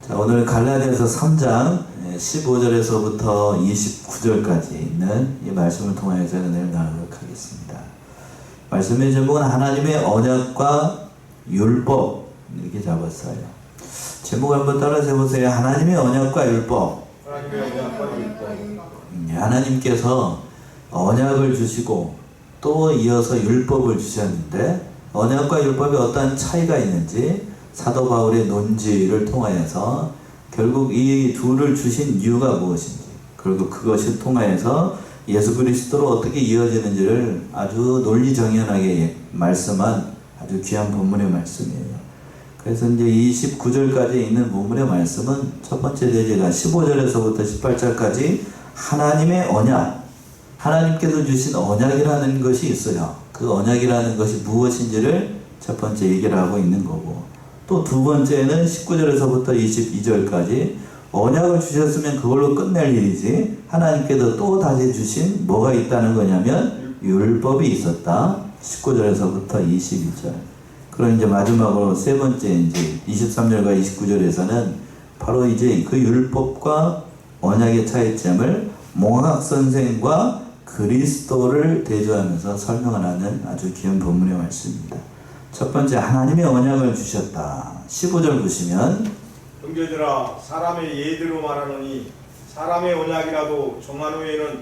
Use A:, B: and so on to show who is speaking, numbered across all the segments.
A: 자, 오늘 갈라디아서 3장 15절에서부터 29절까지 있는 이 말씀을 통하여서 은혜를 나누도록 하겠습니다. 말씀의 제목은 하나님의 언약과 율법, 이렇게 잡았어요. 제목 한번 따라서 해보세요. 하나님의 언약과 율법. 하나님께서 언약을 주시고 또 이어서 율법을 주셨는데, 언약과 율법에 어떤 차이가 있는지 사도 바울의 논지를 통하여서 결국 이 둘을 주신 이유가 무엇인지, 그리고 그것을 통하여서 예수 그리스도로 어떻게 이어지는지를 아주 논리정연하게 말씀한 아주 귀한 본문의 말씀이에요. 그래서 이제 29절까지 있는 본문의 말씀은 첫 번째 대제가 15절에서부터 18절까지 하나님의 언약, 하나님께서 주신 언약이라는 것이 있어요. 그 언약이라는 것이 무엇인지를 첫 번째 얘기를 하고 있는 거고, 또 두 번째는 19절에서부터 22절까지 언약을 주셨으면 그걸로 끝낼 일이지, 하나님께서 또 다시 주신 뭐가 있다는 거냐면 율법이 있었다. 19절에서부터 22절. 그럼 이제 마지막으로 세 번째 이제 23절과 29절에서는 바로 이제 그 율법과 언약의 차이점을 몽학 선생과 그리스도를 대조하면서 설명을 하는 아주 귀한 본문의 말씀입니다. 첫 번째, 하나님의 언약을 주셨다. 15절 보시면,
B: 형제들아, 사람의 예대로 말하노니 사람의 언약이라도 정한 후에는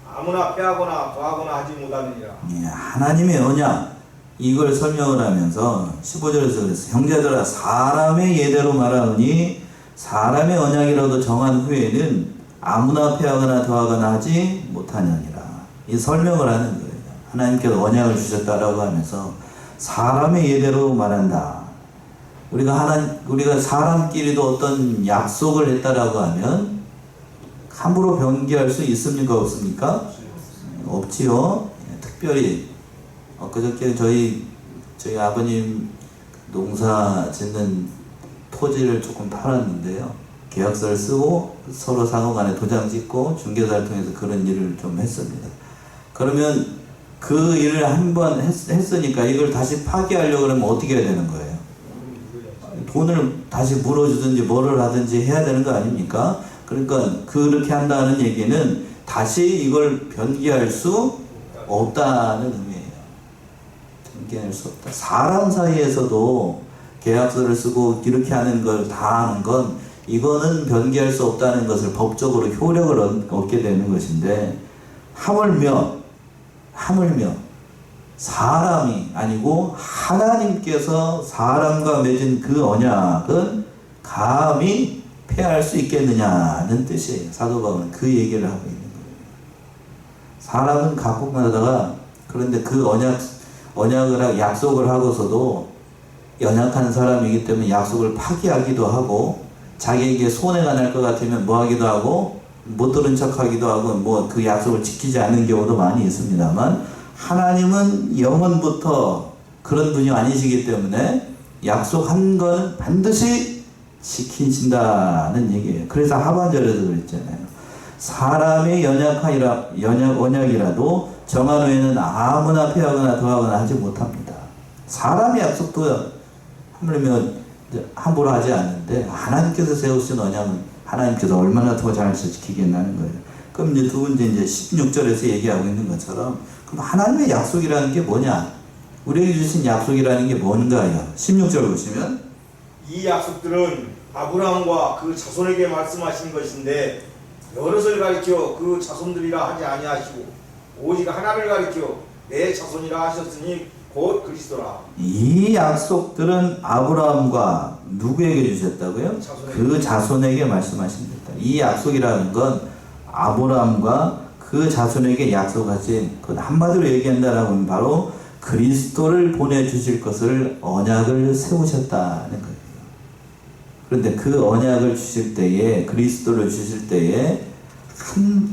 B: 아무나 빼하거나 더하거나 하지 못하느니라.
A: 하나님의 언약, 이걸 설명을 하면서 15절에서 그랬어요. 형제들아, 사람의 예대로 말하노니 사람의 언약이라도 정한 후에는 아무나 빼하거나 더하거나 하지 못하느니라. 이 설명을 하는 거예요. 하나님께서 언약을 주셨다라고 하면서 사람의 예대로 말한다. 우리가 사람끼리도 어떤 약속을 했다라고 하면 함부로 변기할 수 있습니까? 없습니까? 없지요. 특별히 엊그저께 저희 아버님 농사 짓는 토지를 조금 팔았는데요. 계약서를 쓰고 서로 상호간에 도장 찍고 중개사를 통해서 그런 일을 좀 했습니다. 그러면 그 일을 한번 했으니까 이걸 다시 파기하려고 그러면 어떻게 해야 되는 거예요? 돈을 다시 물어주든지 뭐를 하든지 해야 되는 거 아닙니까? 그러니까 그렇게 한다는 얘기는 다시 이걸 변기할 수 없다는 의미예요. 변기할 수 없다. 사람 사이에서도 계약서를 쓰고 이렇게 하는 걸 다 하는 건, 이거는 변기할 수 없다는 것을 법적으로 효력을 얻게 되는 것인데, 하물며 사람이 아니고 하나님께서 사람과 맺은 그 언약은 감히 폐할 수 있겠느냐는 뜻이에요. 사도 바울은 그 얘기를 하고 있는 거예요. 사람은 각국마다가, 그런데 그 언약을 약속을 하고서도 연약한 사람이기 때문에 약속을 파기하기도 하고, 자기에게 손해가 날 것 같으면 뭐 하기도 하고, 못 들은 척 하기도 하고, 뭐 그 약속을 지키지 않는 경우도 많이 있습니다만, 하나님은 영원부터 그런 분이 아니시기 때문에 약속한 건 반드시 지키신다는 얘기예요. 그래서 하반절에도 그랬잖아요. 사람의 언약이라도 정한 후에는 아무나 폐하거나 더하거나 하지 못합니다. 사람의 약속도 함부로 하지 않는데, 하나님께서 세우신 언약은 하나님께서 얼마나 더 잘 지키겠다는 거예요. 그럼 이제 두 번째 이제 16절에서 얘기하고 있는 것처럼, 그럼 하나님의 약속이라는 게 뭐냐? 우리에게 주신 약속이라는 게 뭔가요? 16절 보시면,
B: 이 약속들은 아브라함과 그 자손에게 말씀하신 것인데 여럿을 가리켜 그 자손들이라 하지 아니하시고 오직 하나를 가리켜 내 자손이라 하셨으니 곧 그리스도라.
A: 이 약속들은 아브라함과 누구에게 주셨다고요? 그 자손에게 말씀하신 겁니다. 이 약속이라는 건 아브라함과 그 자손에게 약속하신, 그 한마디로 얘기한다라고 하면 바로 그리스도를 보내주실 것을 언약을 세우셨다는 거예요. 그런데 그 언약을 주실 때에, 그리스도를 주실 때에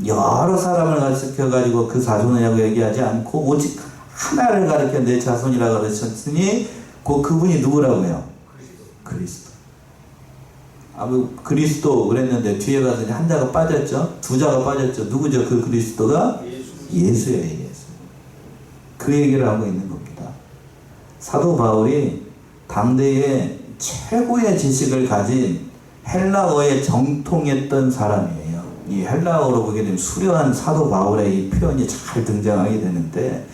A: 여러 사람을 가르쳐가지고 그 자손이라고 얘기하지 않고 오직 하나를 가르쳐 내 자손이라고 가르쳤으니 그분이 누구라고요? 그리스도. 그리스도 그랬는데 뒤에 가서 한 자가 빠졌죠? 두 자가 빠졌죠? 누구죠? 그 그리스도가? 예수예요, 예수. 그 얘기를 하고 있는 겁니다. 사도 바울이 당대에 최고의 지식을 가진 헬라어에 정통했던 사람이에요. 이 헬라어로 보게 되면 수려한 사도 바울의 이 표현이 잘 등장하게 되는데,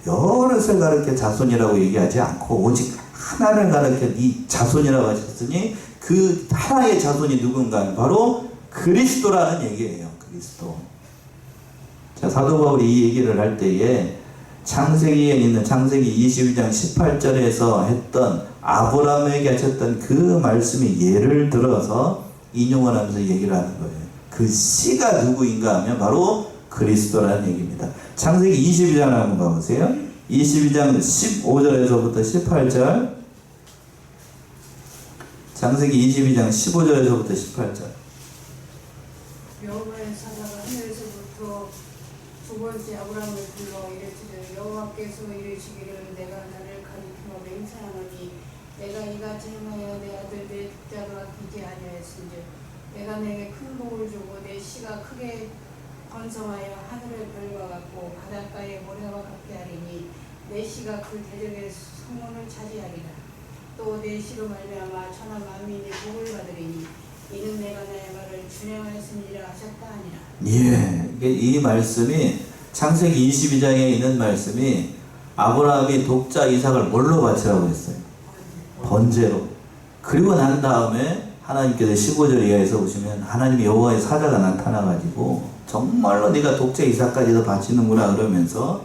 A: 여럿을 가르쳐 자손이라고 얘기하지 않고 오직 하나를 가르쳐 이 자손이라고 하셨으니, 그 하나의 자손이 누군가 바로 그리스도라는 얘기예요. 그리스도. 자, 사도 바울이 이 얘기를 할 때에 창세기에 있는 창세기 22장 18절에서 했던 아브라함에게 하셨던 그 말씀이 예를 들어서 인용을 하면서 얘기를 하는 거예요. 그 씨가 누구인가 하면 바로 그리스도라는 얘기입니다. 창세기 22장 한번 가보세요. 22장 15절에서부터 18절. 창세기 22장 15절에서부터 18절.
C: 여호와의 사자가 하늘에서부터 두 번째 아브라함을 불러 이르시되 여호와께서 이르시기를 내가 나를 가리키며 맹세하노니 내가 이같이 행하여 내 아들 내 독자를 아끼지 아니하였은즉 내가 내게 큰 복을 주고 내 씨가 크게 번성하여 하늘의 별과 같고 바닷가의 모래와 같게 하리니 내 씨가 그 대적의 성문을 차지하리라. 또 내 씨로 말미암아 천하 만민이 복을 받으리니 이는 내가 나의 말을 준행하였음이라 하셨다 하니라.
A: 예, 이 말씀이 창세기 22장에 있는 말씀이 아브라함이 독자 이삭을 뭘로 바치라고 했어요? 번제로. 그리고 난 다음에 하나님께서 15절 이하에서 보시면 하나님이 여호와의 사자가 나타나가지고 정말로 네가 독자 이삭까지도 바치는구나 그러면서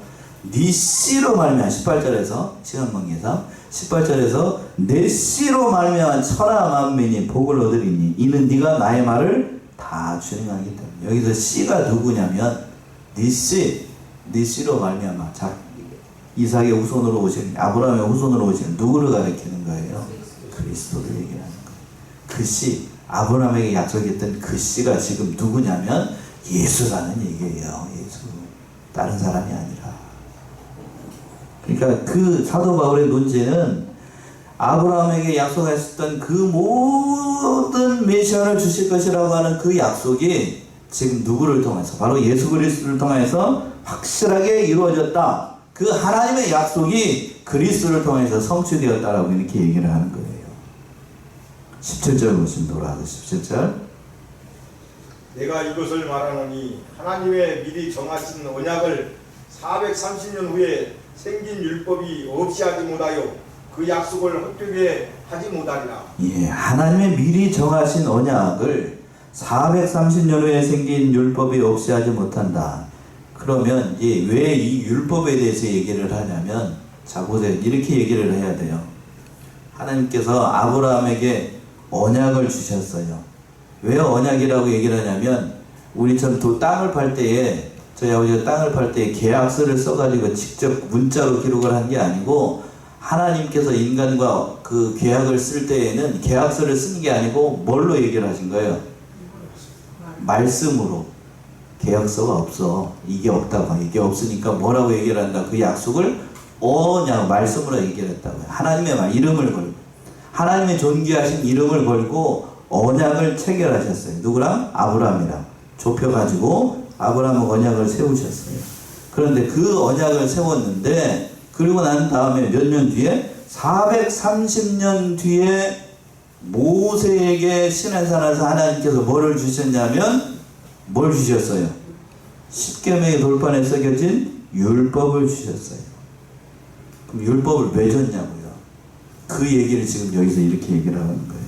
A: 네 씨로 말미암아 18절에서 시간관계상 18절에서 내 씨로 말미암아 천하 만민이 복을 얻으리니 이는 네가 나의 말을 다 준행하기 때문에. 여기서 씨가 누구냐면 네 씨로 말미암아 자 이삭의 후손으로 오신 아브라함의 후손으로 오신 누구를 가리키는 거예요? 그리스도를 얘기하는 거예요. 그 씨, 아브라함에게 약속했던 그 씨가 지금 누구냐면 예수라는 얘기예요. 예수. 다른 사람이 아니라. 그러니까 그 사도 바울의 논제는 아브라함에게 약속하셨던 그 모든 메시아를 주실 것이라고 하는 그 약속이 지금 누구를 통해서 바로 예수 그리스도를 통해서 확실하게 이루어졌다. 그 하나님의 약속이 그리스도를 통해서 성취되었다라고 이렇게 얘기를 하는 거예요. 17절 보시면 돌아가서 17절.
B: 내가 이것을 말하노니 하나님의 미리 정하신 언약을 430년 후에 생긴 율법이 없이 하지 못하여 그 약속을 헛되게 하지 못하리라.
A: 예, 하나님의 미리 정하신 언약을 430년 후에 생긴 율법이 없이 하지 못한다. 그러면 왜 이 율법에 대해서 얘기를 하냐면, 자 보세요. 이렇게 얘기를 해야 돼요. 하나님께서 아브라함에게 언약을 주셨어요. 왜 언약이라고 얘기를 하냐면, 우리처럼 땅을 팔 때에 저희 아버지가 땅을 팔 때 계약서를 써가지고 직접 문자로 기록을 한 게 아니고, 하나님께서 인간과 그 계약을 쓸 때에는 계약서를 쓰는 게 아니고 뭘로 얘기를 하신 거예요? 말씀으로. 계약서가 없어. 이게 없다고. 이게 없으니까 뭐라고 얘기를 한다? 그 약속을 언약, 말씀으로 얘기를 했다고요. 하나님의 말, 이름을 걸고. 하나님의 존귀하신 이름을 걸고 언약을 체결하셨어요. 누구랑? 아브라함이랑. 좁혀가지고 아브라함은 언약을 세우셨어요. 그런데 그 언약을 세웠는데, 그리고 난 다음에 몇 년 뒤에 430년 뒤에 모세에게 시내산에서 하나님께서 뭐를 주셨냐면, 뭘 주셨어요? 십계명의 돌판에 새겨진 율법을 주셨어요. 그럼 율법을 왜 줬냐고요? 그 얘기를 지금 여기서 이렇게 얘기를 하는 거예요.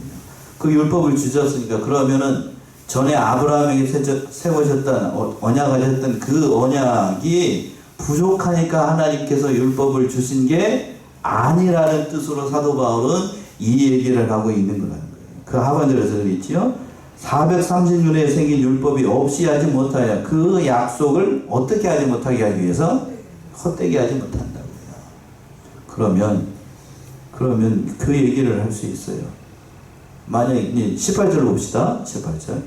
A: 그 율법을 주셨으니까 그러면은 전에 아브라함에게 세우셨던 언약하셨던 그 언약이 부족하니까 하나님께서 율법을 주신 게 아니라는 뜻으로 사도 바울은 이 얘기를 하고 있는 거라는 거예요. 그 하반절에서 그랬지요. 430년에 생긴 율법이 없이 하지 못하여 그 약속을 어떻게 하지 못하게 하기 위해서 헛되게 하지 못한다고요. 그러면 그 얘기를 할 수 있어요. 만약에 18절 봅시다. 18절.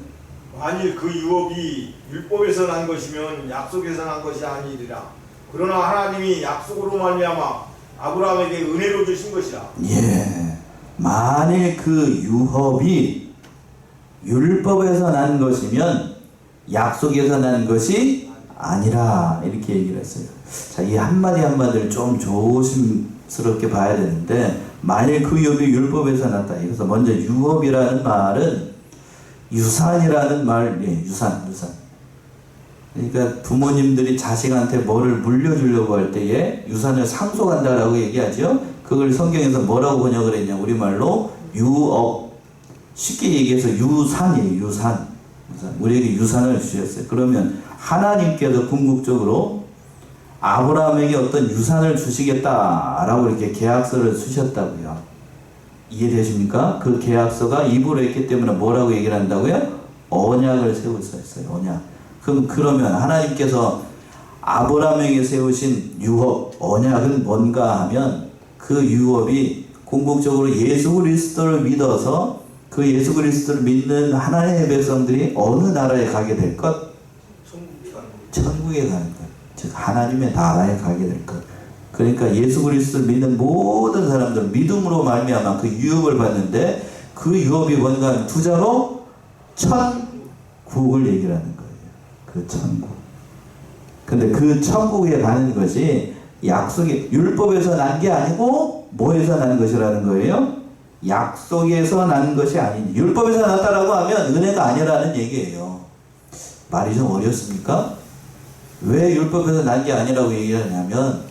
B: 만일 그 유업이 율법에서 난 것이면 약속에서 난 것이 아니리라. 그러나 하나님이 약속으로 말미암아 아브라함에게 은혜로 주신 것이라.
A: 예. 만일 그 유업이 율법에서 난 것이면 약속에서 난 것이 아니라, 이렇게 얘기를 했어요. 자, 이 한마디 한마디를 좀 조심스럽게 봐야 되는데, 만일 그 유업이 율법에서 났다. 그래서 먼저 유업이라는 말은 유산이라는 말, 예, 유산. 그러니까 부모님들이 자식한테 뭐를 물려주려고 할 때에 유산을 상속한다라고 얘기하죠. 그걸 성경에서 뭐라고 번역을 했냐? 우리말로 유업. 쉽게 얘기해서 유산이에요. 유산. 우리에게 유산을 주셨어요. 그러면 하나님께서 궁극적으로 아브라함에게 어떤 유산을 주시겠다라고 이렇게 계약서를 쓰셨다고요. 이해되십니까? 그 계약서가 입으로 했기 때문에 뭐라고 얘기를 한다고요? 언약을 세우셨어요. 언약. 그러면 하나님께서 아브라함에게 세우신 유업, 언약은 뭔가 하면 그 유업이 궁극적으로 예수 그리스도를 믿어서 그 예수 그리스도를 믿는 하나님의 백성들이 어느 나라에 가게 될 것? 천국에 가는 것. 즉 하나님의 나라에 가게 될 것. 그러니까 예수 그리스도를 믿는 모든 사람들은 믿음으로 말미암아 그 유업을 받는데 그 유업이 뭔가 하면 투자로 천국을 얘기를 하는 거예요. 그 천국. 근데 그 천국에 가는 것이 약속이 율법에서 난 게 아니고 뭐에서 난 것이라는 거예요? 약속에서 난 것이 아닌 율법에서 났다라고 하면 은혜가 아니라는 얘기예요. 말이 좀 어렵습니까? 왜 율법에서 난 게 아니라고 얘기하냐면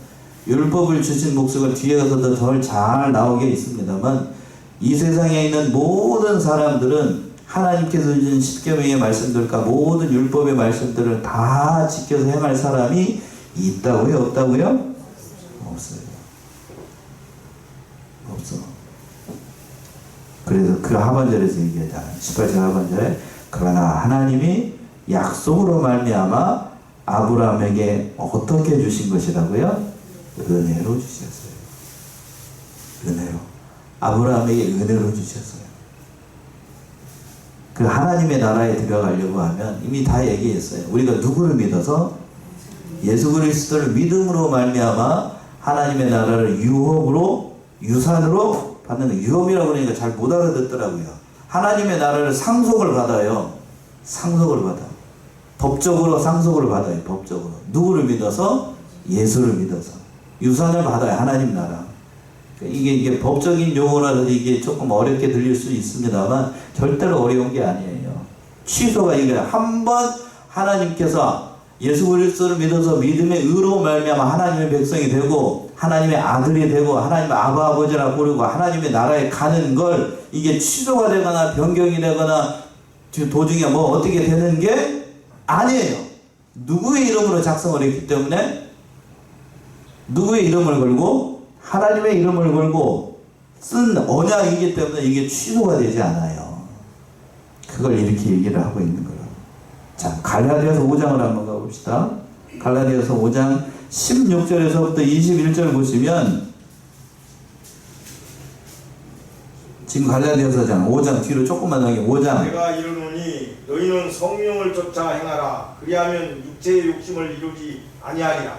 A: 율법을 주신 목적을 뒤에 가서도 더 잘 나오게 있습니다만 이 세상에 있는 모든 사람들은 하나님께서 주신 십계명의 말씀들과 모든 율법의 말씀들을 다 지켜서 행할 사람이 있다고요? 없다고요? 없어요. 없어. 그래서 그 하반절에서 얘기하잖아요. 18절 하반절에 그러나 하나님이 약속으로 말미암아 아브라함에게 어떻게 주신 것이라고요? 은혜로 주셨어요. 은혜로. 아브라함에게 은혜로 주셨어요. 그 하나님의 나라에 들어가려고 하면 이미 다 얘기했어요. 우리가 누구를 믿어서? 예수 그리스도를 믿음으로 말미암아 하나님의 나라를 유업으로 유산으로 받는 거. 유업이라고 그러니까 잘 못 알아듣더라고요. 하나님의 나라를 상속을 받아요. 상속을 받아. 법적으로 상속을 받아요. 법적으로. 누구를 믿어서? 예수를 믿어서. 유산을 받아요. 하나님 나라. 이게 법적인 용어라서 이게 조금 어렵게 들릴 수 있습니다만 절대로 어려운 게 아니에요. 취소가 이게 한번 하나님께서 예수 그리스도를 믿어서 믿음의 의로 말미암아 하나님의 백성이 되고 하나님의 아들이 되고 하나님의 아버지라 부르고 하나님의 나라에 가는 걸 이게 취소가 되거나 변경이 되거나 도중에 뭐 어떻게 되는 게 아니에요. 누구의 이름으로 작성을 했기 때문에 누구의 이름을 걸고 하나님의 이름을 걸고 쓴 언약이기 때문에 이게 취소가 되지 않아요. 그걸 이렇게 얘기를 하고 있는 거예요. 자, 갈라디아서 5장을 한번 가봅시다. 갈라디아서 5장 16절에서부터 21절 보시면 지금 갈라디아서 5장 뒤로 조금만 넘겨 5장
B: 내가 이르노니 너희는 성령을 쫓아 행하라. 그리하면 육체의 욕심을 이루지 아니하리라.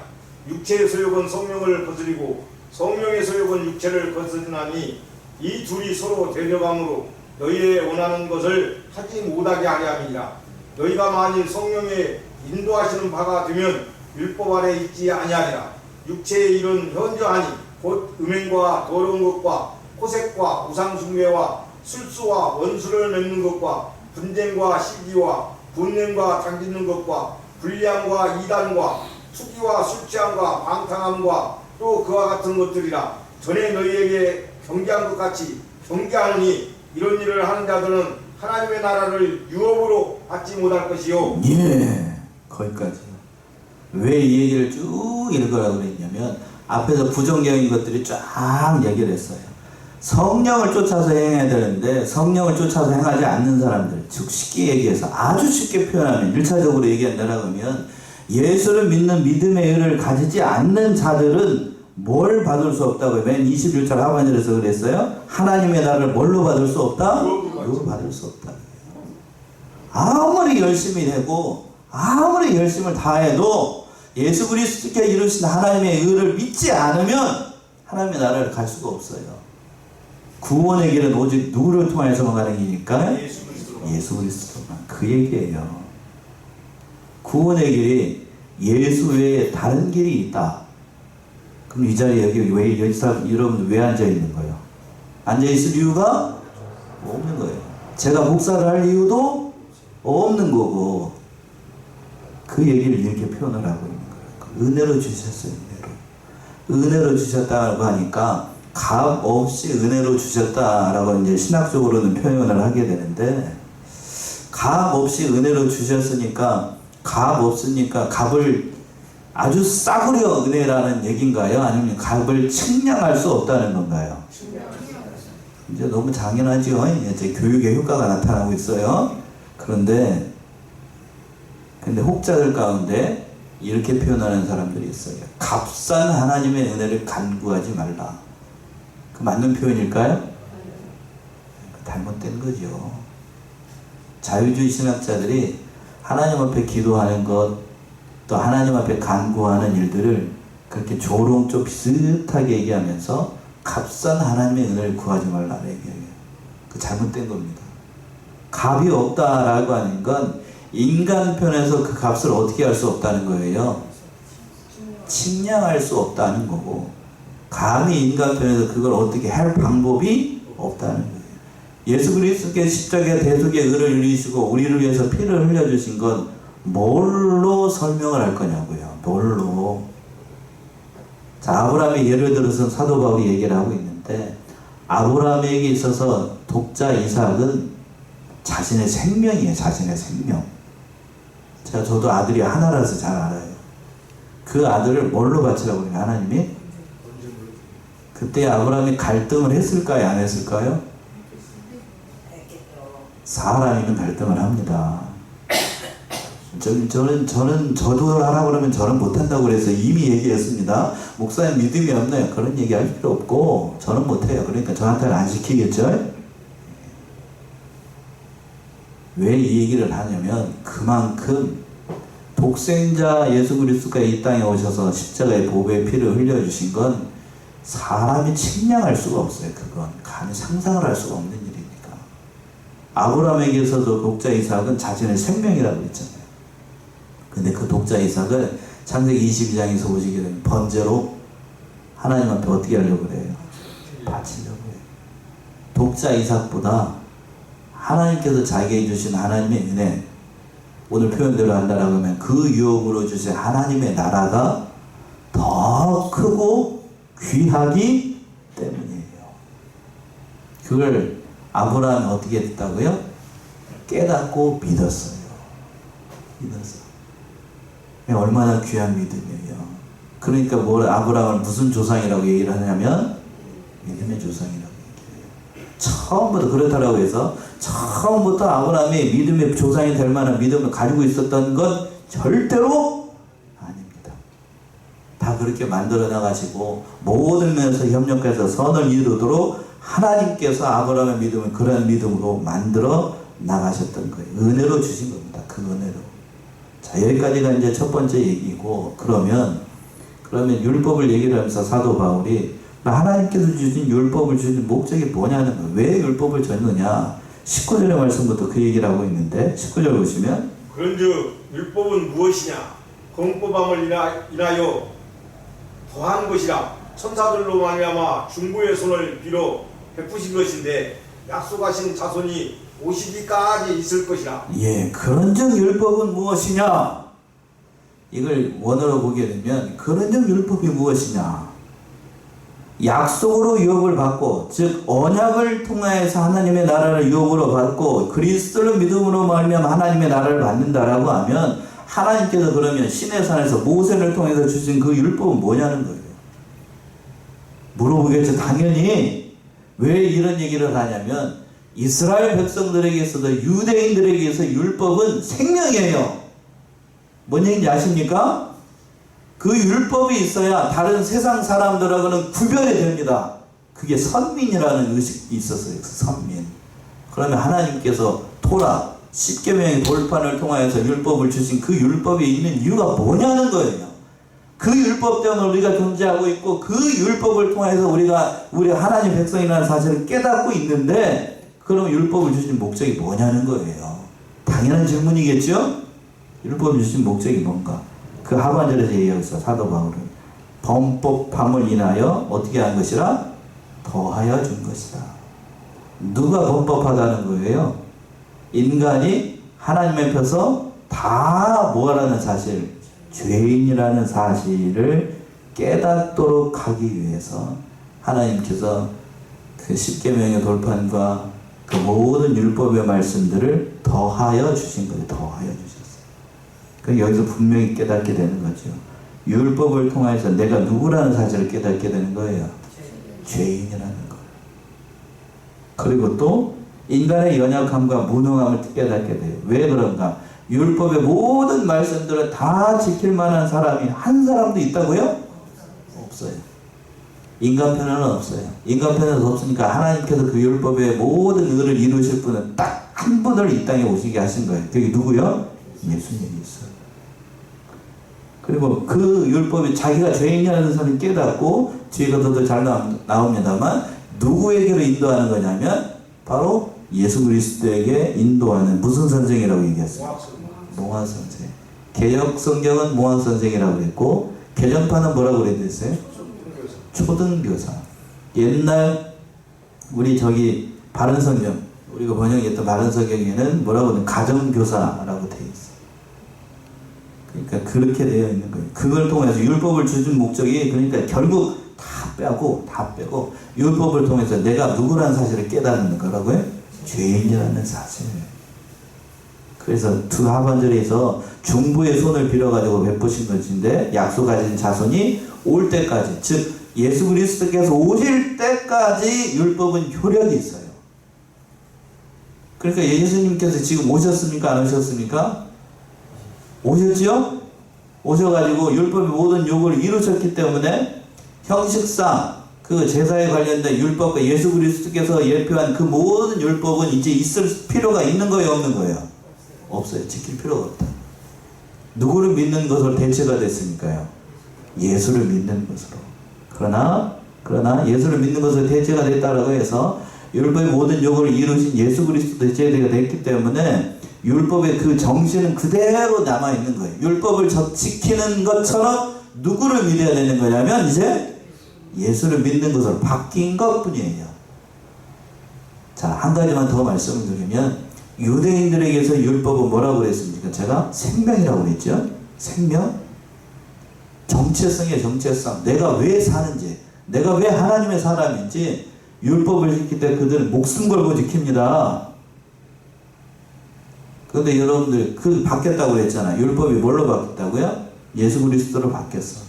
B: 육체의 소욕은 성령을 거스리고 성령의 소욕은 육체를 거스리나니 이 둘이 서로 대적함으로 너희의 원하는 것을 하지 못하게 하려 함이니라. 너희가 만일 성령의 인도하시는 바가 되면 율법 아래 있지 아니하리라. 육체의 일은 현저하니 곧 음행과 더러운 것과 호색과 우상숭배와 술수와 원수를 맺는 것과 분쟁과 시기와 분냄과 당짓는 것과 불리함과 이단과 투기와 술취함과 방탕함과 또 그와 같은 것들이라. 전에 너희에게 경계한 것 같이 경계하느니 이런 일을 하는 자들은 하나님의 나라를 유업으로 받지 못할 것이요.
A: 예, 거기까지. 왜 이 얘기를 쭉 읽으라고 그랬냐면 앞에서 부정적인 것들이 쫙 얘기를 했어요. 성령을 쫓아서 행해야 되는데 성령을 쫓아서 행하지 않는 사람들, 즉 쉽게 얘기해서 아주 쉽게 표현하면 1차적으로 얘기한다라고 하면 예수를 믿는 믿음의 의를 가지지 않는 자들은 뭘 받을 수 없다고요? 맨 21절 하반절에서 그랬어요. 하나님의 나라를 뭘로 받을 수 없다? 유업으로 받을 수 없다. 아무리 열심히 되고 아무리 열심을 다해도 예수 그리스도께 이루신 하나님의 의를 믿지 않으면 하나님의 나라를 갈 수가 없어요. 구원의 길은 오직 누구를 통해서만 가는 길이니까 예수 그리스도만. 그 얘기예요. 구원의 길이 예수 외에 다른 길이 있다. 그럼 이 자리에 여기 사람 여러분 왜 앉아 있는 거예요? 앉아 있을 이유가 없는 거예요. 제가 목사를 할 이유도 없는 거고, 그 얘기를 이렇게 표현을 하고 있는 거예요. 은혜로 주셨어요. 은혜로 주셨다고 하니까 값 없이 은혜로 주셨다라고 이제 신학적으로는 표현을 하게 되는데, 값 없이 은혜로 주셨으니까 값 없으니까 값을 아주 싸구려 은혜라는 얘기인가요? 아니면 값을 측량할 수 없다는 건가요? 이제 너무 당연하죠. 이제 교육의 효과가 나타나고 있어요. 근데 혹자들 가운데 이렇게 표현하는 사람들이 있어요. 값싼 하나님의 은혜를 간구하지 말라. 그 맞는 표현일까요? 잘못된 거죠. 자유주의 신학자들이 하나님 앞에 기도하는 것, 또 하나님 앞에 간구하는 일들을 그렇게 조롱조 비슷하게 얘기하면서 값싼 하나님의 은혜를 구하지 말라 얘기해요. 그 잘못된 겁니다. 값이 없다라고 하는 건 인간 편에서 그 값을 어떻게 할 수 없다는 거예요. 측량할 수 없다는 거고, 감히 인간 편에서 그걸 어떻게 할 방법이 없다는 거예요. 예수 그리스도께 십자가 대속의 의를 이루시고 우리를 위해서 피를 흘려주신 건 뭘로 설명을 할 거냐고요. 뭘로. 자, 아브라함의 예를 들어서 사도 바울이 얘기를 하고 있는데, 아브라함에게 있어서 독자 이삭은 자신의 생명이에요. 자신의 생명. 저도 아들이 하나라서 잘 알아요. 그 아들을 뭘로 바치라고 그래요? 하나님이? 그때 아브라함이 갈등을 했을까요? 안 했을까요? 사람이면 갈등을 합니다. 저도 하라고 그러면 저는 못한다고 그래서 이미 얘기했습니다. 목사님 믿음이 없나요? 그런 얘기 할 필요 없고, 저는 못해요. 그러니까 저한테는 안 시키겠죠? 왜 이 얘기를 하냐면, 그만큼 독생자 예수 그리스도가 이 땅에 오셔서 십자가의 보배의 피를 흘려주신 건 사람이 측량할 수가 없어요. 그건 감히 상상을 할 수가 없는 일이니까. 아브라함에게서도 독자 이삭은 자신의 생명이라고 했잖아요. 근데 그 독자 이삭을 창세기 22장에서 보시게 되면 번제로 하나님 앞에 어떻게 하려고 그래요? 바치려고 해요. 독자 이삭보다 하나님께서 자기에게 주신 하나님의 은혜, 오늘 표현대로 한다라고 하면 그 유업으로 주신 하나님의 나라가 더 크고 귀하기 때문이에요. 그걸 아브라함이 어떻게 했다고요? 깨닫고 믿었어요. 믿었어요. 얼마나 귀한 믿음이에요. 그러니까 아브라함을 무슨 조상이라고 얘기를 하냐면 믿음의 조상이라고 얘기해요. 처음부터 그렇다라고 해서 처음부터 아브라함이 믿음의 조상이 될 만한 믿음을 가지고 있었던 건 절대로 아닙니다. 다 그렇게 만들어 나가시고 모든 면에서 협력해서 선을 이루도록 하나님께서 아브라함의 믿음을 그런 믿음으로 만들어 나가셨던 거예요. 은혜로 주신 겁니다. 그 은혜로. 자, 여기까지가 이제 첫 번째 얘기고, 그러면 율법을 얘기를 하면서 사도 바울이 하나님께서 주신 율법을 주신 목적이 뭐냐는 거예요. 왜 율법을 줬느냐. 19절의 말씀부터 그 얘기를 하고 있는데, 19절 보시면,
B: 그런즉 율법은 무엇이냐? 공법함을 인하여 더한 것이라. 천사들로 말미암아 중보의 손을 빌어 베푸신 것인데 약속하신 자손이 오시기까지 있을 것이라.
A: 예, 그런즉 율법은 무엇이냐? 이걸 원어로 보게 되면, 그런즉 율법이 무엇이냐? 약속으로 유업을 받고, 즉 언약을 통하여서 하나님의 나라를 유업으로 받고 그리스도를 믿음으로 말미암아 하나님의 나라를 받는다라고 하면, 하나님께서 그러면 시내산에서 모세를 통해서 주신 그 율법은 뭐냐는 거예요. 물어보겠죠. 당연히. 왜 이런 얘기를 하냐면, 이스라엘 백성들에게서도 유대인들에게서 율법은 생명이에요. 뭔 얘기인지 아십니까? 그 율법이 있어야 다른 세상 사람들하고는 구별이 됩니다. 그게 선민이라는 의식이 있었어요. 그 선민. 그러면 하나님께서 토라, 십계명의 돌판을 통하여서 율법을 주신 그 율법이 있는 이유가 뭐냐는 거예요. 그 율법 때문에 우리가 존재하고 있고, 그 율법을 통해서 우리 하나님 백성이라는 사실을 깨닫고 있는데, 그럼 율법을 주신 목적이 뭐냐는 거예요. 당연한 질문이겠죠? 율법을 주신 목적이 뭔가? 그 하반절에서 얘기하고 있어, 사도 바울은. 범법함을 인하여 어떻게 한 것이라? 더하여 준 것이다. 누가 범법하다는 거예요? 인간이 하나님 앞에서 다 뭐라는 사실, 죄인이라는 사실을 깨닫도록 하기 위해서 하나님께서 그 십계명의 돌판과 그 모든 율법의 말씀들을 더하여 주신 거예요. 더하여 주셨어요. 그 여기서 분명히 깨닫게 되는 거죠. 율법을 통해서 내가 누구라는 사실을 깨닫게 되는 거예요. 죄인이라는 거. 그리고 또 인간의 연약함과 무능함을 깨닫게 돼요. 왜 그런가? 율법의 모든 말씀들을 다 지킬 만한 사람이 한 사람도 있다고요? 없어요. 인간 편에는 없어요. 인간 편에서 없으니까 하나님께서 그 율법의 모든 의를 이루실 분은 딱 한 분을 이 땅에 오시게 하신 거예요. 그게 누구요? 예수님이 있어요. 그리고 그 율법이 자기가 죄인이라는 사람이 깨닫고 뒤에가 더 잘 나옵니다만 누구에게로 인도하는 거냐면 바로 예수 그리스도에게 인도하는 무슨 선생이라고 얘기했어요? 몽환 선생. 개역 성경은 몽환 선생이라고 그랬고 개정판은 뭐라고 그랬어요? 초등교사. 옛날 우리 저기 바른 성경, 우리가 번역했던 바른 성경에는 뭐라고 하면 가정교사라고 되어 있어요. 그러니까 그렇게 되어 있는 거예요. 그걸 통해서 율법을 주신 목적이 그러니까 결국 다 빼고 율법을 통해서 내가 누구라는 사실을 깨닫는 거라고요? 죄인이라는 사실. 그래서 두 하반절에서 중보의 손을 빌어가지고 베푸신 것인데 약속하신 자손이 올 때까지, 즉 예수 그리스도께서 오실 때까지 율법은 효력이 있어요. 그러니까 예수님께서 지금 오셨습니까? 안 오셨습니까? 오셨지요? 오셔가지고 율법의 모든 요구를 이루셨기 때문에 형식상 그 제사에 관련된 율법과 예수 그리스도께서 예표한 그 모든 율법은 이제 있을 필요가 있는 거예요? 없는 거예요? 없어요. 지킬 필요가 없다. 누구를 믿는 것으로 대체가 됐으니까요. 예수를 믿는 것으로. 그러나 예수를 믿는 것으로 대체가 됐다라고 해서 율법의 모든 요구를 이루신 예수 그리스도 대체가 됐기 때문에 율법의 그 정신은 그대로 남아있는 거예요. 율법을 지키는 것처럼 누구를 믿어야 되는 거냐면 이제 예수를 믿는 것으로 바뀐 것 뿐이에요. 자, 한 가지만 더 말씀을 드리면 유대인들에게서 율법은 뭐라고 그랬습니까? 제가 생명이라고 그랬죠? 생명? 정체성이에요. 정체성. 내가 왜 사는지, 내가 왜 하나님의 사람인지 율법을 지킬 때 그들은 목숨 걸고 지킵니다. 그런데 여러분들 그 바뀌었다고 그랬잖아요. 율법이 뭘로 바뀌었다고요? 예수 그리스도로 바뀌었어.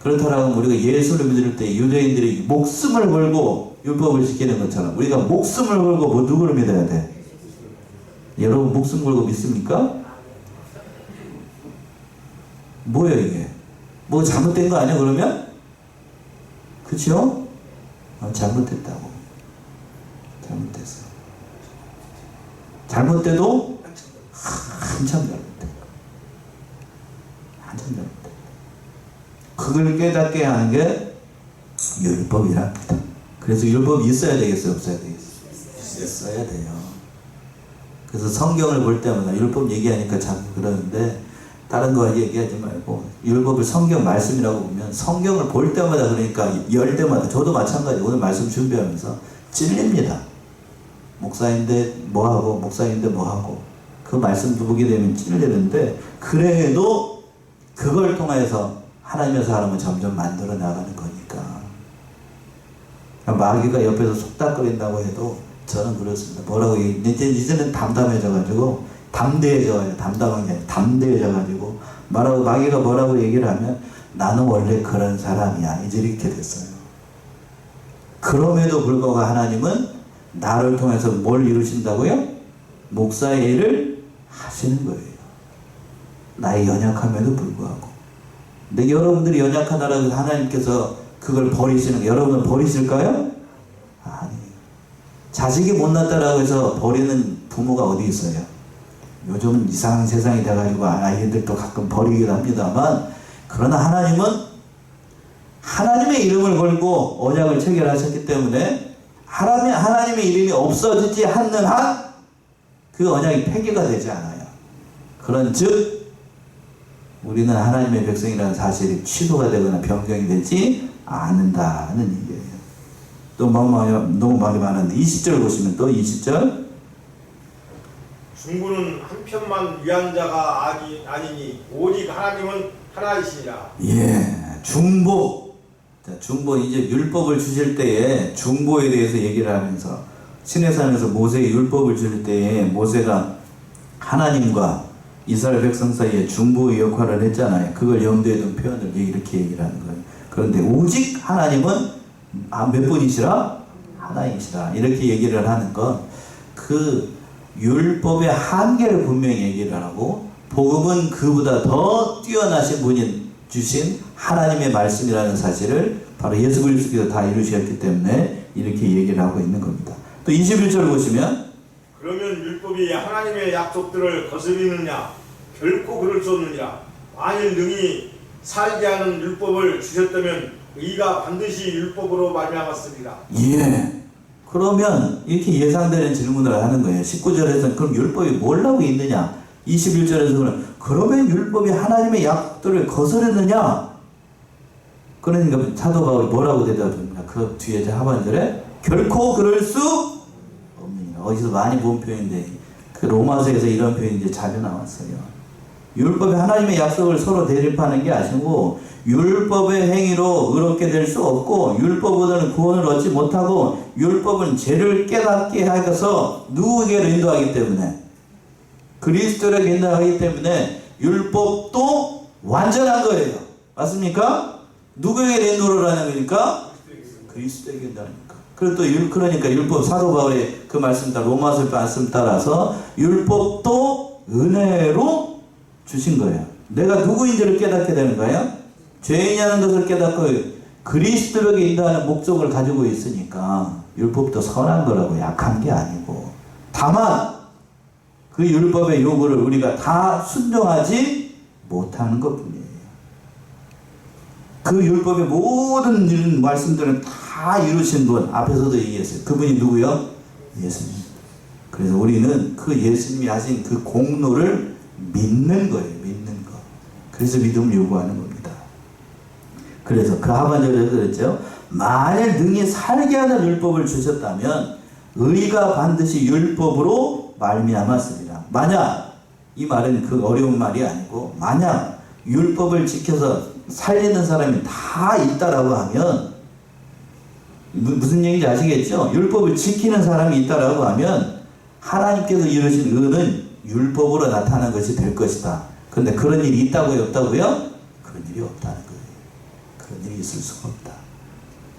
A: 그렇다면 우리가 예수를 믿을 때 유대인들이 목숨을 걸고 율법을 지키는 것처럼 우리가 목숨을 걸고 뭐 누구를 믿어야 돼? 여러분 목숨 걸고 믿습니까? 뭐예요 이게? 뭐 잘못된 거 아니야 그러면? 그쵸? 잘못됐다고. 잘못됐어. 잘못돼도 한참 잘못돼. 한참 잘못돼. 그걸 깨닫게 하는 게 율법이랍니다. 그래서 율법이 있어야 되겠어요? 없어야 되겠어요? 있어야 돼요. 그래서 성경을 볼 때마다 율법 얘기하니까 자꾸 그러는데 다른 거 얘기하지 말고 율법을 성경 말씀이라고 보면 성경을 볼 때마다 그러니까 열 때마다 저도 마찬가지 오늘 말씀 준비하면서 찔립니다. 목사인데 뭐하고 목사인데 뭐하고 그 말씀 보게 되면 찔리는데 그래도 그걸 통해서 하나님의 사람을 점점 만들어 나가는 거니까 마귀가 옆에서 속닥거린다고 해도 저는 그렇습니다. 뭐라고 이제는 담담해져가지고 담대해져가지고 담담한 게 아니라 담대해져가지고 말하고 마귀가 뭐라고 얘기를 하면 나는 원래 그런 사람이야 이제 이렇게 됐어요. 그럼에도 불구하고 하나님은 나를 통해서 뭘 이루신다고요? 목사의 일을 하시는 거예요. 나의 연약함에도 불구하고. 근데 여러분들이 연약하다라고 해서 하나님께서 그걸 버리시는 거예요. 여러분은 버리실까요? 아니. 자식이 못났다라고 해서 버리는 부모가 어디 있어요? 요즘은 이상한 세상이 돼가지고 아이들도 가끔 버리기도 합니다만 그러나 하나님은 하나님의 이름을 걸고 언약을 체결하셨기 때문에 하나님의 이름이 없어지지 않는 한 그 언약이 폐기가 되지 않아요. 그런즉 우리는 하나님의 백성이라는 사실이 취소가 되거나 변경이 되지 않는다는 얘기예요. 또 너무 말이 많은데 20절 보시면 또 20절
B: 중부는 한편만 위한 자가 아니니 오직 하나님은 하나이시니라.
A: 예, 중보. 자, 중보 이제 율법을 주실 때에 중보에 대해서 얘기를 하면서 시내산에서 모세의 율법을 줄 때에 모세가 하나님과 이스라엘 백성 사이에 중보의 역할을 했잖아요. 그걸 염두에 둔 표현을 이렇게 얘기를 하는 거예요. 그런데 오직 하나님은 몇 분이시라? 하나이시라. 이렇게 얘기를 하는 건 그 율법의 한계를 분명히 얘기를 하고 복음은 그보다 더 뛰어나신 분이 주신 하나님의 말씀이라는 사실을 바로 예수 그리스도께서 다 이루셨기 때문에 이렇게 얘기를 하고 있는 겁니다. 또 21절 보시면
B: 그러면 율법이 하나님의 약속들을 거스리느냐? 결코 그럴 수 없느니라. 만일 능히 살게 하는 율법을 주셨다면 의가 반드시 율법으로 말미암았으리라.
A: 예. 그러면 이렇게 예상되는 질문을 하는 거예요. 19절에서는 그럼 율법이 뭘 하고 있느냐? 21절에서는 그러면 율법이 하나님의 약속들을 거스르느냐? 그러니까 사도 바울이 뭐라고 대답합니까? 그 뒤에 하반절에 결코 그럴 수 없느니라. 어디서 많이 본 표현인데 그 로마서에서 이런 표현이 이제 자주 나왔어요. 율법이 하나님의 약속을 서로 대립하는 게 아니고 율법의 행위로 의롭게 될 수 없고 율법보다는 구원을 얻지 못하고 율법은 죄를 깨닫게 하여서 누구에게로 인도하기 때문에 그리스도에게 인도하기 때문에 율법도 완전한 거예요. 맞습니까? 누구에게 인도를 하는 거니까? 그리스도에게 인도하니까. 그러니까 율법 사도 바울의 그 말씀 따라 로마서 말씀 따라서 율법도 은혜로 주신 거예요. 내가 누구인지를 깨닫게 되는 거예요. 죄인이라는 것을 깨닫고 그리스도에게 인도하는 목적을 가지고 있으니까 율법도 선한 거라고 약한 게 아니고 다만 그 율법의 요구를 우리가 다 순종하지 못하는 것뿐이에요. 그 율법의 모든 이런 말씀들은 다 이루신 분 앞에서도 얘기했어요. 그분이 누구요? 예수님. 그래서 우리는 그 예수님이 하신 그 공로를 믿는 거예요. 믿는 거. 그래서 믿음을 요구하는 겁니다. 그래서 그 하반절에서 그랬죠. 만일 능히 살게 하는 율법을 주셨다면 의가 반드시 율법으로 말미암았으리라. 만약 이 말은 그 어려운 말이 아니고 만약 율법을 지켜서 살리는 사람이 다 있다라고 하면 무슨 얘기인지 아시겠죠? 율법을 지키는 사람이 있다라고 하면 하나님께서 이루신 의는 율법으로 나타나는 것이 될 것이다. 그런데 그런 일이 있다고요? 없다고요? 그런 일이 없다는 거예요. 그런 일이 있을 수가 없다.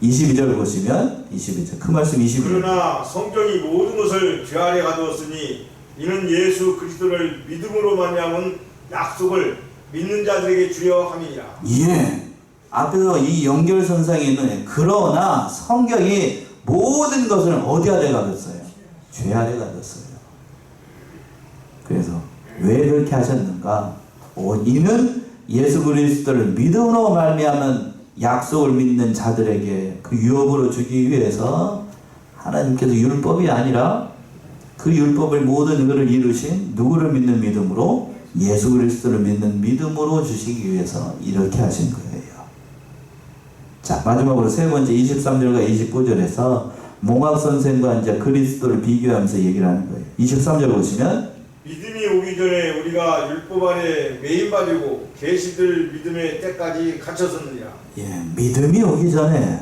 A: 22절 보시면 22절 그 말씀 22절
B: 그러나 성경이 모든 것을 죄 아래 가두었으니 이는 예수 그리스도를 믿음으로 말미암은 약속을 믿는 자들에게 주려 함이니라.
A: 예. 앞에서 이 연결선상에 있는 그러나 성경이 모든 것을 어디 아래 가뒀어요? 죄 아래 가뒀어요. 그래서 왜 그렇게 하셨는가? 이는 예수 그리스도를 믿음으로 말미암은 약속을 믿는 자들에게 그 유업으로 주기 위해서 하나님께서 율법이 아니라 그 율법을 모든 의를 이루신 누구를 믿는 믿음으로 예수 그리스도를 믿는 믿음으로 주시기 위해서 이렇게 하신 거예요. 자, 마지막으로 세 번째 23절과 29절에서 몽학 선생과 이제 그리스도를 비교하면서 얘기를 하는 거예요. 23절 보시면
B: 믿음이 오기 전에 우리가 율법 아래 매인받고 계시들 믿음의 때까지 갇혔었느니라.
A: 예, 믿음이 오기 전에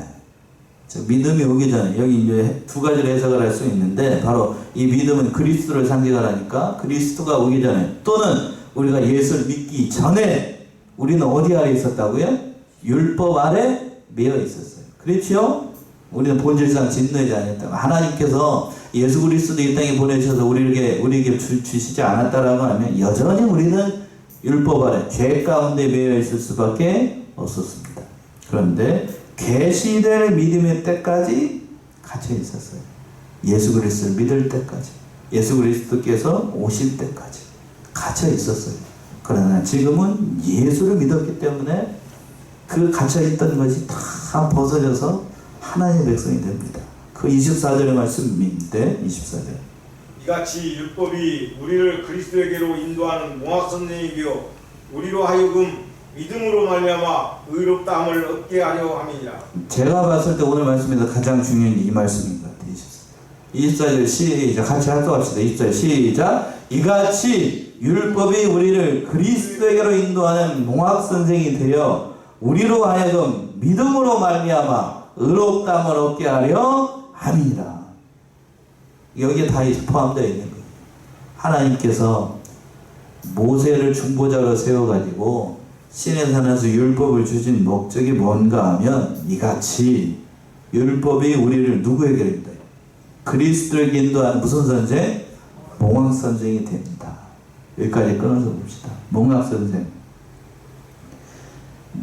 A: 믿음이 오기 전에 여기 이제 두 가지로 해석을 할 수 있는데 바로 이 믿음은 그리스도를 상징하라니까 그리스도가 오기 전에 또는 우리가 예수를 믿기 전에 우리는 어디 아래 있었다고요? 율법 아래 매여 있었어요. 그렇죠? 우리는 본질상 진노하지 않았다고. 하나님께서 예수 그리스도 이 땅에 보내셔서 우리에게 주시지 않았다라고 하면 여전히 우리는 율법 아래 죄 가운데 매여 있을 수밖에 없었습니다. 그런데 계시될 믿음의 때까지 갇혀 있었어요. 예수 그리스도를 믿을 때까지, 예수 그리스도께서 오실 때까지 갇혀 있었어요. 그러나 지금은 예수를 믿었기 때문에 그 갇혀 있던 것이 다 벗어져서 하나님의 백성이 됩니다. 그 24절의 말씀인데 24절.
B: 이같이 율법이 우리를 그리스도에게로 인도하는 몽학 선생이며 우리로 하여금 믿음으로 말미암아 의롭다함을 얻게 하려 함이니라.
A: 제가 봤을 때 오늘 말씀에서 가장 중요한 이 말씀인 것 같아요. 24절 시작 같이 합독합시다. 24절 시작. 이같이 율법이 우리를 그리스도에게로 인도하는 몽학선생이 되어 우리로 하여금 믿음으로 말미암아 의롭다함을 얻게 하려 함이라. 여기에 다 포함되어 있는 거예요. 하나님께서 모세를 중보자로 세워가지고 시내산에서 율법을 주신 목적이 뭔가 하면 이같이 율법이 우리를 누구에게 인도해요? 그리스도에게 인도하는 무슨 선생? 몽학선생이 됩니다. 여기까지 끊어서 봅시다. 몽학선생.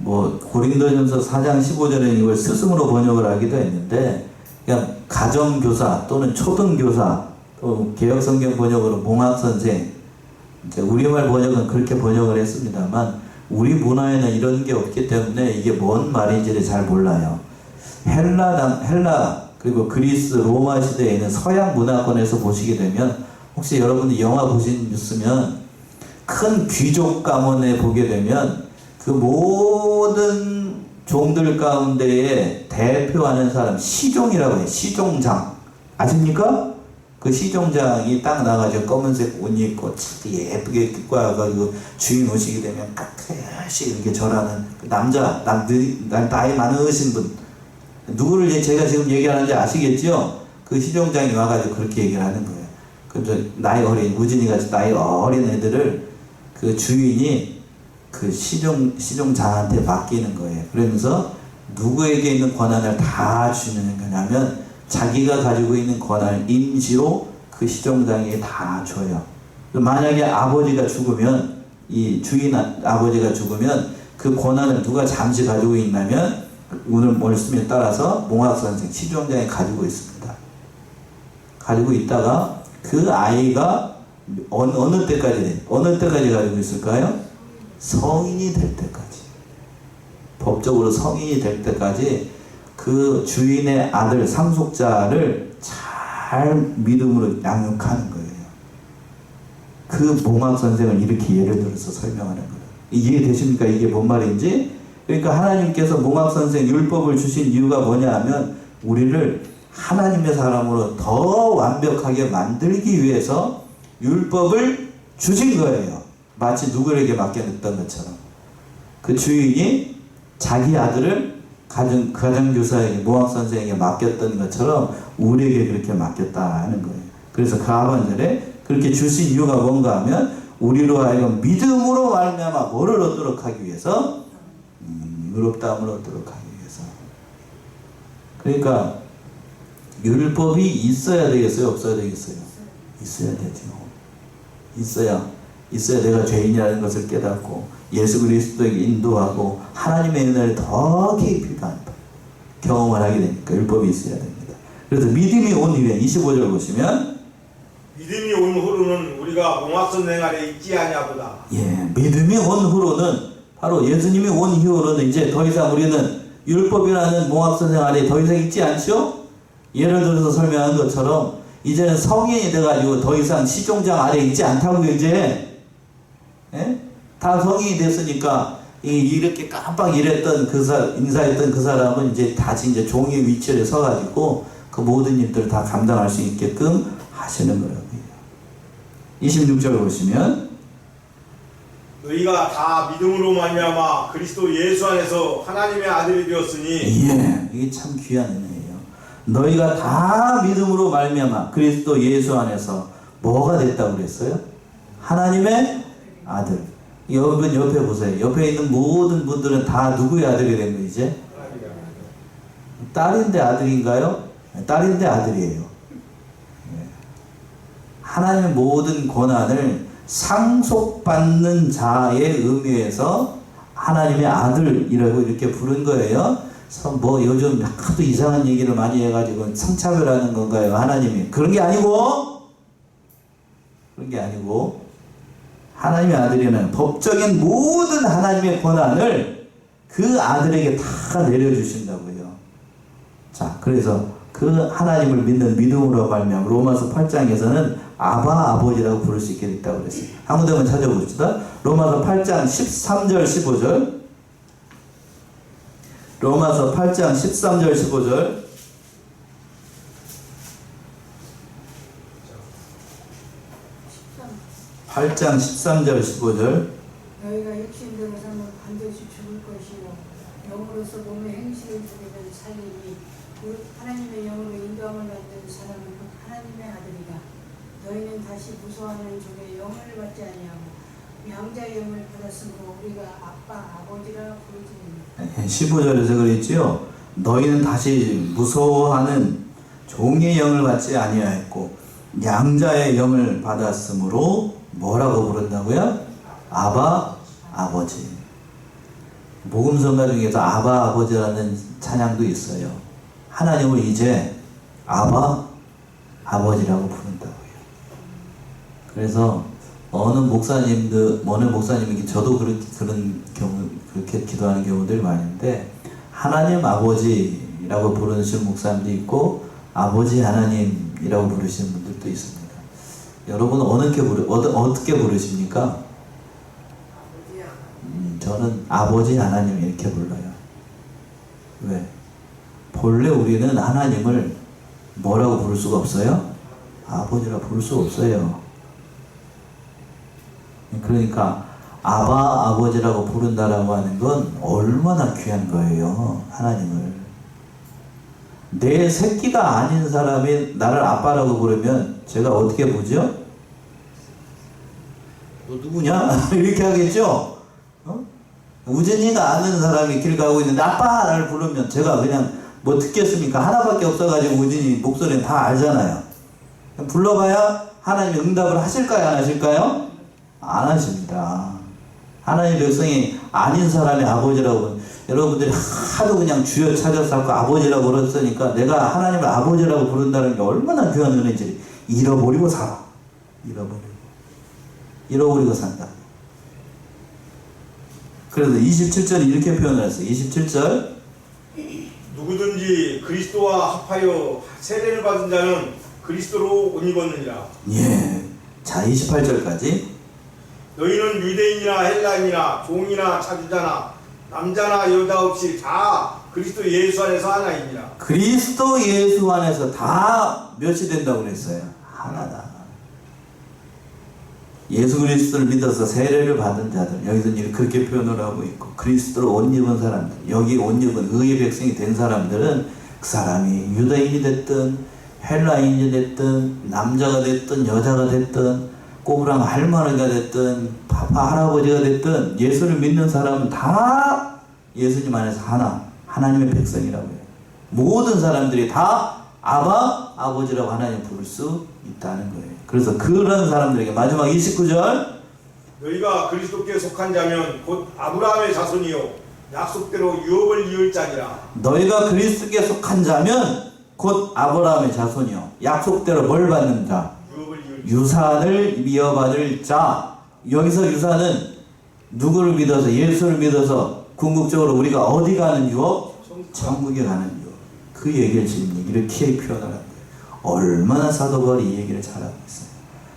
A: 고린도전서 4장 15절에 이걸 스승으로 번역을 하기도 했는데, 그냥 가정교사 또는 초등교사, 또 개혁성경 번역으로 몽학선생, 이제 우리말 번역은 그렇게 번역을 했습니다만, 우리 문화에는 이런 게 없기 때문에 이게 뭔 말인지를 잘 몰라요. 헬라 그리고 그리스 로마 시대에 있는 서양 문화권에서 보시게 되면, 혹시 여러분들 영화 보셨으면 큰 귀족 가문에 보게 되면 그 모든 종들 가운데에 대표하는 사람 시종이라고 해요. 시종장 아십니까? 그 시종장이 딱 나가지고 검은색 옷 입고 예쁘게 입고 와가지고 주인 오시게 되면 가끔씩 이렇게 절하는 그 남자, 나이 많으신 분, 누구를 제가 지금 얘기하는지 아시겠죠? 그 시종장이 와가지고 그렇게 얘기를 하는 거예요. 근데 나이 어린, 우진이 같이 나이 어린 애들을 그 주인이 그 시종장한테 맡기는 거예요. 그러면서 누구에게 있는 권한을 다 주는 거냐면 자기가 가지고 있는 권한을 임시로 그 시종장에게 다 줘요. 만약에 아버지가 죽으면, 이 주인 아버지가 죽으면 그 권한을 누가 잠시 가지고 있냐면 오늘 말씀에 따라서 몽학선생 시종장이 가지고 있습니다. 가지고 있다가 그 아이가 어느 때까지 가지고 있을까요? 성인이 될 때까지. 법적으로 성인이 될 때까지 그 주인의 아들 상속자를 잘 믿음으로 양육하는 거예요. 그 몽학선생을 이렇게 예를 들어서 설명하는 거예요. 이해되십니까? 이게 뭔 말인지? 그러니까 하나님께서 몽학선생 율법을 주신 이유가 뭐냐 하면 우리를 하나님의 사람으로 더 완벽하게 만들기 위해서 율법을 주신 거예요. 마치 누구에게 맡겨냈던 것처럼. 그 주인이 자기 아들을 가정교사에게, 몽학선생에게 맡겼던 것처럼 우리에게 그렇게 맡겼다 하는 거예요. 그래서 그 하반절에 그렇게 주신 이유가 뭔가 하면 우리로 하여금 믿음으로 말미암아 뭐를 얻도록 하기 위해서? 의롭다함을 얻도록 하기 위해서. 그러니까 율법이 있어야 되겠어요? 없어야 되겠어요? 있어야 되죠. 있어야 내가 죄인이라는 것을 깨닫고 예수 그리스도에게 인도하고 하나님의 은혜를 더 깊이 경험을 하게 되니까 율법이 있어야 됩니다. 그래서 믿음이 온 이후에 25절 보시면
B: 믿음이 온 후로는 우리가 몽학선생 아래 있지 아니하보다.
A: 예, 믿음이 온 후로는 바로 예수님이 온 이후로는 이제 더 이상 우리는 율법이라는 몽학선생 아래 더 이상 있지 않죠? 예를 들어서 설명한 것처럼 이제는 성인이 돼가지고 더 이상 시종장 아래 있지 않다고요. 이제 다 성인이 됐으니까 이렇게 깜빡 일했던 인사했던 그 사람은 이제 다시 이제 종의 위치에 서가지고 그 모든 일들을 다 감당할 수 있게끔 하시는 거라고요. 26절 보시면
B: 너희가 다 믿음으로 말미암아 그리스도 예수 안에서 하나님의 아들이 되었으니.
A: 예, 이게 참 귀한 은혜예요. 너희가 다 믿음으로 말미암아 그리스도 예수 안에서 뭐가 됐다고 그랬어요? 하나님의 아들. 여러분 옆에 보세요. 옆에 있는 모든 분들은 다 누구의 아들이 된 거예요? 이제? 딸인데 아들인가요? 딸인데 아들이에요. 하나님의 모든 권한을 상속받는 자의 의미에서 하나님의 아들이라고 이렇게 부른 거예요. 뭐 요즘 하도 이상한 얘기를 많이 해가지고 성차별하는 건가요? 하나님이 그런 게 아니고 하나님의 아들이는 법적인 모든 하나님의 권한을 그 아들에게 다 내려주신다고요. 자, 그래서 그 하나님을 믿는 믿음으로 말미암아 로마서 8장에서는 아바 아버지라고 부를 수 있게 됐다고 그랬어요. 한 군데만 찾아봅시다. 로마서 8장 13절 15절. 로마서 8장 13절 15절. 8장 13절 15절.
C: 너희가 육신대로서는 반드시 죽을 것이요 영으로서 몸의 행실을 죽이면 살리니 곧 하나님의 영으로 인도함을 받는 사람은 곧 하나님의 아들이다. 너희는 다시 무서워하는 종의 영을 받지 아니하고 양자의 영을 받았으므로 우리가 아빠 아버지라 부르지니.
A: 15절에서 그랬지요. 너희는 다시 무서워하는 종의 영을 받지 아니하였고 양자의 영을 받았으므로 뭐라고 부른다고요? 아바 아버지. 복음성가 중에서 아바 아버지라는 찬양도 있어요. 하나님을 이제 아바 아버지라고 부른다고요. 그래서 어느 목사님이 저도 그런 경우 그렇게 기도하는 경우들이 많은데 하나님 아버지라고 부르시는 목사님도 있고 아버지 하나님이라고 부르시는 분들도 있습니다. 여러분은 어떻게 부르십니까? 저는 아버지 하나님 이렇게 불러요. 왜? 본래 우리는 하나님을 뭐라고 부를 수가 없어요? 아버지라고 부를 수가 없어요. 그러니까 아바 아버지라고 부른다라고 하는 건 얼마나 귀한 거예요. 하나님을. 내 새끼가 아닌 사람이 나를 아빠라고 부르면 제가 어떻게 보죠? 너 누구냐? 이렇게 하겠죠? 우진이가 아는 사람이 길 가고 있는데 아빠를 부르면 제가 그냥 뭐 듣겠습니까? 하나밖에 없어가지고 우진이 목소리는 다 알잖아요. 불러봐야 하나님이 응답을 하실까요? 안 하실까요? 안 하십니다. 하나님 백성이 아닌 사람의 아버지라고 여러분들이 하도 그냥 주여 찾아서 아버지라고 그랬으니까 내가 하나님을 아버지라고 부른다는 게 얼마나 귀한 은혜인지 잃어버리고 살아. 잃어버리고 산다. 그래서 27절에 이렇게 표현을 했어요. 27절
B: 누구든지 그리스도와 합하여 세례를 받은 자는 그리스도로 옷 입었느니라.
A: 예. 자 28절까지
B: 너희는 유대인이나 헬라인이나 종이나 차주자나 남자나 여자 없이 다 그리스도 예수 안에서 하나이니라.
A: 그리스도 예수 안에서 다 몇이 된다고 그랬어요? 하나다. 예수 그리스도를 믿어서 세례를 받은 자들, 여기서는 그렇게 표현을 하고 있고, 그리스도를 옷 입은 사람들, 여기 옷 입은 의의 백성이 된 사람들은 그 사람이 유대인이 됐든 헬라인이 됐든 남자가 됐든 여자가 됐든 꼬부랑 할머니가 됐든 파파 할아버지가 됐든 예수를 믿는 사람은 다 예수님 안에서 하나님의 백성이라고 해요. 모든 사람들이 다 아바 아버지라고 하나님 부를 수 있다는 거예요. 그래서 그런 사람들에게 마지막 29절
B: 너희가 그리스도께 속한 자면 곧 아브라함의 자손이요 약속대로 유업을 이을 자니라.
A: 너희가 그리스도께 속한 자면 곧 아브라함의 자손이요 약속대로 뭘 받는 자? 유산을 이어받을 자. 여기서 유산은 누구를 믿어서 예수를 믿어서 궁극적으로 우리가 어디 가는 유업? 천국에 가는 유업. 그 얘기를 지금 이렇게 표현을 합니다. 얼마나 사도 바울이 이 얘기를 잘하고 있어요.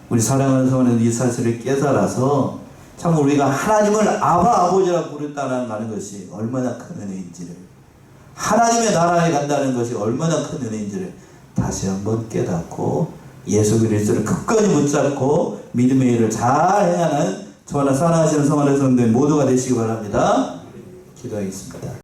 A: 우리 사랑하는 성도는 이 사실을 깨달아서 참 우리가 하나님을 아바 아버지라고 부른다는 것이 얼마나 큰 은혜인지를, 하나님의 나라에 간다는 것이 얼마나 큰 은혜인지를 다시 한번 깨닫고 예수 그리스도를 굳건히 붙잡고 믿음의 일을 잘 행하는 저와 사랑하시는 성도의 성도들 모두가 되시기 바랍니다. 기도하겠습니다.